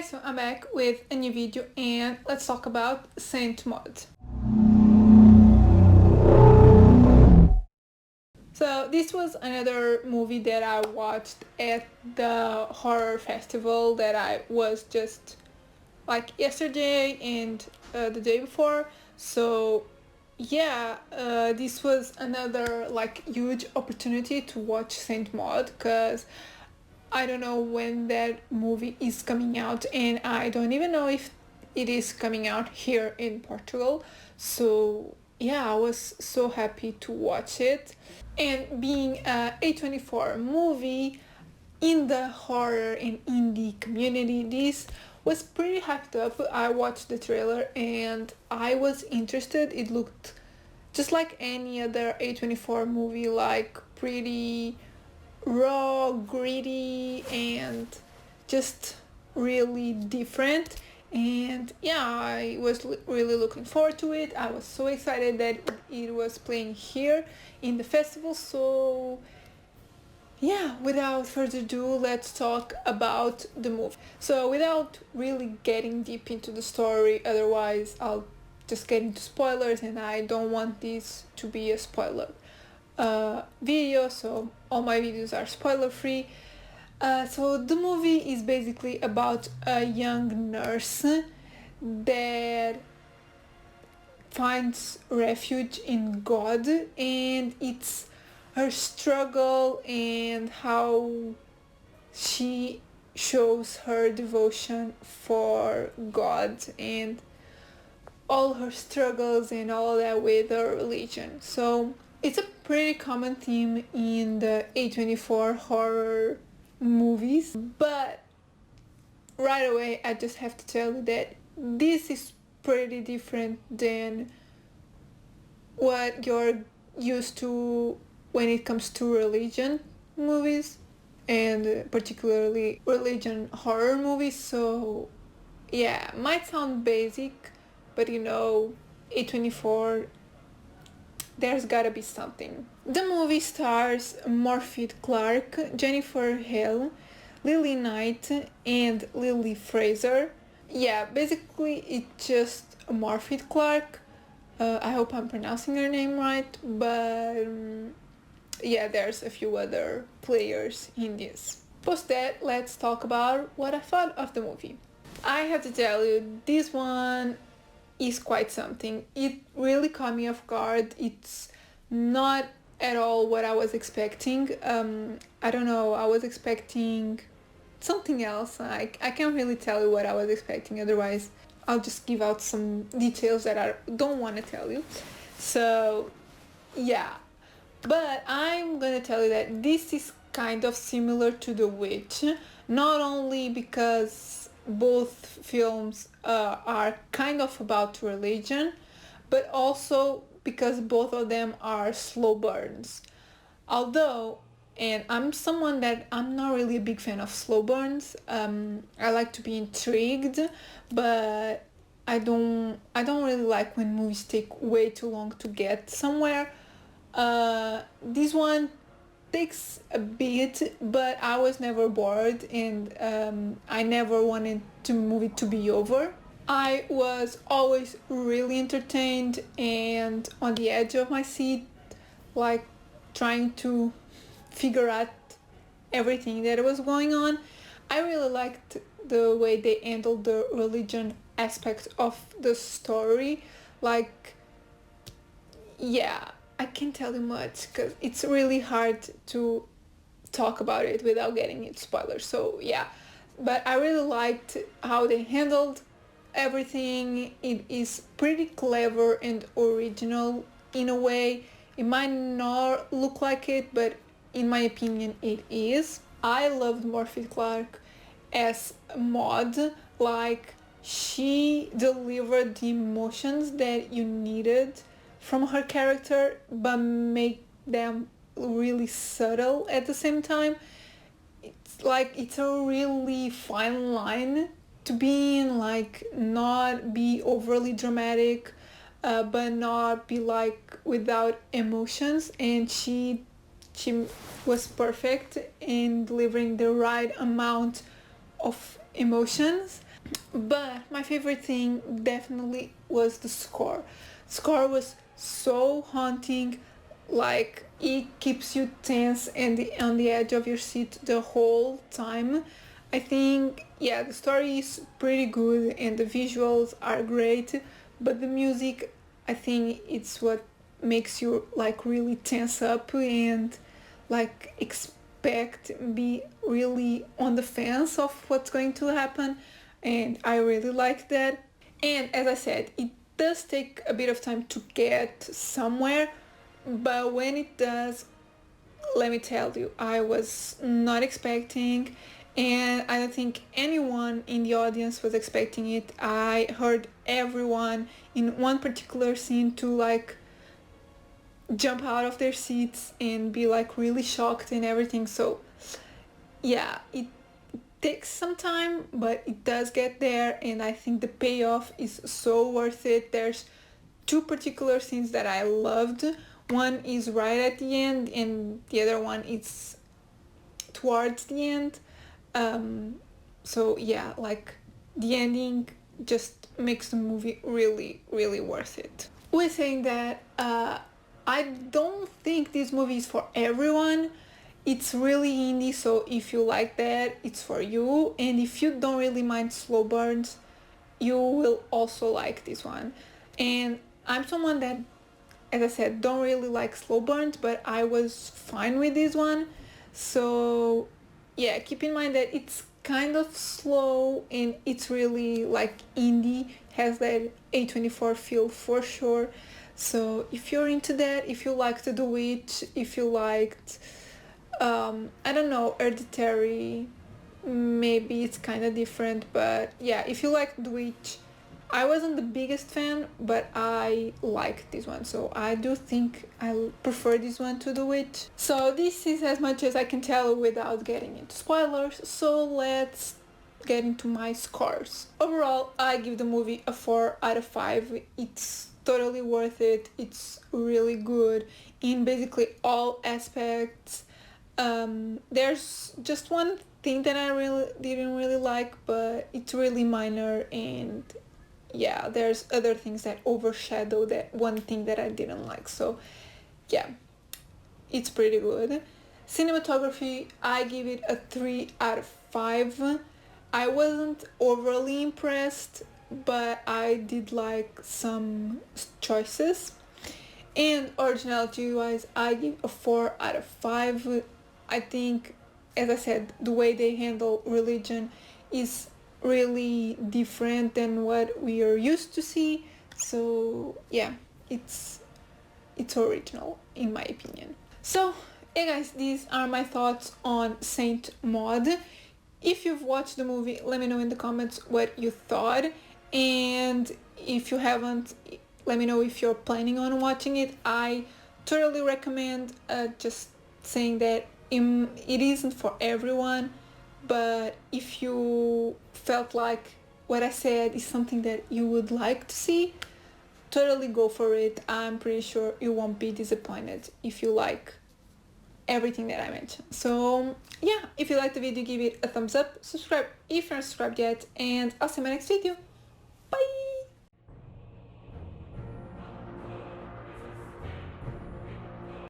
Hey guys, so I'm back with a new video and let's talk about Saint Maud. So this was another movie that I watched at the horror festival that I was just like yesterday and the day before. So yeah, this was another like huge opportunity to watch Saint Maud because I don't know when that movie is coming out, and I don't even know if it is coming out here in Portugal. So yeah, I was so happy to watch it. And being a A24 movie in the horror and indie community, this was pretty hyped up. I watched the trailer and I was interested. It looked just like any other A24 movie, like pretty raw, gritty, and just really different. And yeah, I was really looking forward to it. I was so excited that it was playing here in the festival. So yeah, without further ado, let's talk about the movie. So without really getting deep into the story, otherwise I'll just get into spoilers, and I don't want this to be a spoiler video, so all my videos are spoiler free. So the movie is basically about a young nurse that finds refuge in God, and it's her struggle and how she shows her devotion for God and all her struggles and all that with her religion. So it's a pretty common theme in the A24 horror movies, but right away I just have to tell you that this is pretty different than what you're used to when it comes to religion movies, and particularly religion horror movies. So yeah, might sound basic, but you know, A24, there's gotta be something. The movie stars Morphy Clark, Jennifer Hale, Lily Knight, and Lily Fraser. Yeah, basically it's just Morphy Clark. I hope I'm pronouncing her name right, but yeah, there's a few other players in this. Post that, let's talk about what I thought of the movie. I have to tell you, this one is quite something. It really caught me off guard. It's not at all what I was expecting. I don't know, I was expecting something else. I can't really tell you what I was expecting, otherwise I'll just give out some details that I don't want to tell you. So yeah, but I'm gonna tell you that this is kind of similar to The Witch, not only because both films are kind of about religion, but also because both of them are slow burns. Although, and I'm someone that I'm not really a big fan of slow burns. I like to be intrigued, but I don't really like when movies take way too long to get somewhere. This one takes a bit, but I was never bored, and I never wanted the movie to be over. I was always really entertained and on the edge of my seat, like trying to figure out everything that was going on. I really liked the way they handled the religion aspect of the story. Like, yeah, I can't tell you much because it's really hard to talk about it without getting into spoilers. So yeah, but I really liked how they handled everything. It is pretty clever and original in a way. It might not look like it, but in my opinion it is. I loved Morphy Clark as Maud. Like, she delivered the emotions that you needed from her character, but make them really subtle at the same time. It's like it's a really fine line to be in, like not be overly dramatic, but not be like without emotions. And she was perfect in delivering the right amount of emotions. But my favorite thing definitely was the score. Score was so haunting, like it keeps you tense and on the edge of your seat the whole time. I think, yeah, the story is pretty good and the visuals are great, but the music, I think it's what makes you like really tense up and like expect, be really on the fence of what's going to happen, and I really like that. And as I said, it does take a bit of time to get somewhere, but when it does, let me tell you, I was not expecting, and I don't think anyone in the audience was expecting it. I heard everyone in one particular scene to like jump out of their seats and be like really shocked and everything. So yeah, it takes some time, but it does get there, and I think the payoff is so worth it. There's two particular scenes that I loved. One is right at the end, and the other one is towards the end. So yeah, like the ending just makes the movie really, really worth it. With saying that, I don't think this movie is for everyone. It's really indie, so if you like that, it's for you. And if you don't really mind slow burns, you will also like this one. And I'm someone that, as I said, don't really like slow burns, but I was fine with this one. So yeah, keep in mind that it's kind of slow and it's really like indie, has that A24 feel for sure. So if you're into that, if you liked The Witch, if you liked I don't know, Hereditary, maybe it's kind of different, but yeah, if you like The Witch, I wasn't the biggest fan, but I liked this one, so I do think I prefer this one to The Witch. So this is as much as I can tell without getting into spoilers, so let's get into my scores. Overall, I give the movie a 4 out of 5. It's totally worth it. It's really good in basically all aspects. There's just one thing that I really didn't really like, but it's really minor, and yeah, there's other things that overshadow that one thing that I didn't like. So yeah, it's pretty good. Cinematography, I give it a 3 out of 5. I wasn't overly impressed, but I did like some choices. And originality wise, I give a 4 out of 5. I think, as I said, the way they handle religion is really different than what we are used to see. So yeah, it's original in my opinion. So hey guys, these are my thoughts on Saint Maud. If you've watched the movie, let me know in the comments what you thought, and if you haven't, let me know if you're planning on watching it. I totally recommend, just saying that it isn't for everyone, but if you felt like what I said is something that you would like to see, totally go for it. I'm pretty sure you won't be disappointed if you like everything that I mentioned. So yeah, if you liked the video, give it a thumbs up, subscribe if you're not subscribed yet, and I'll see you in my next video. Bye!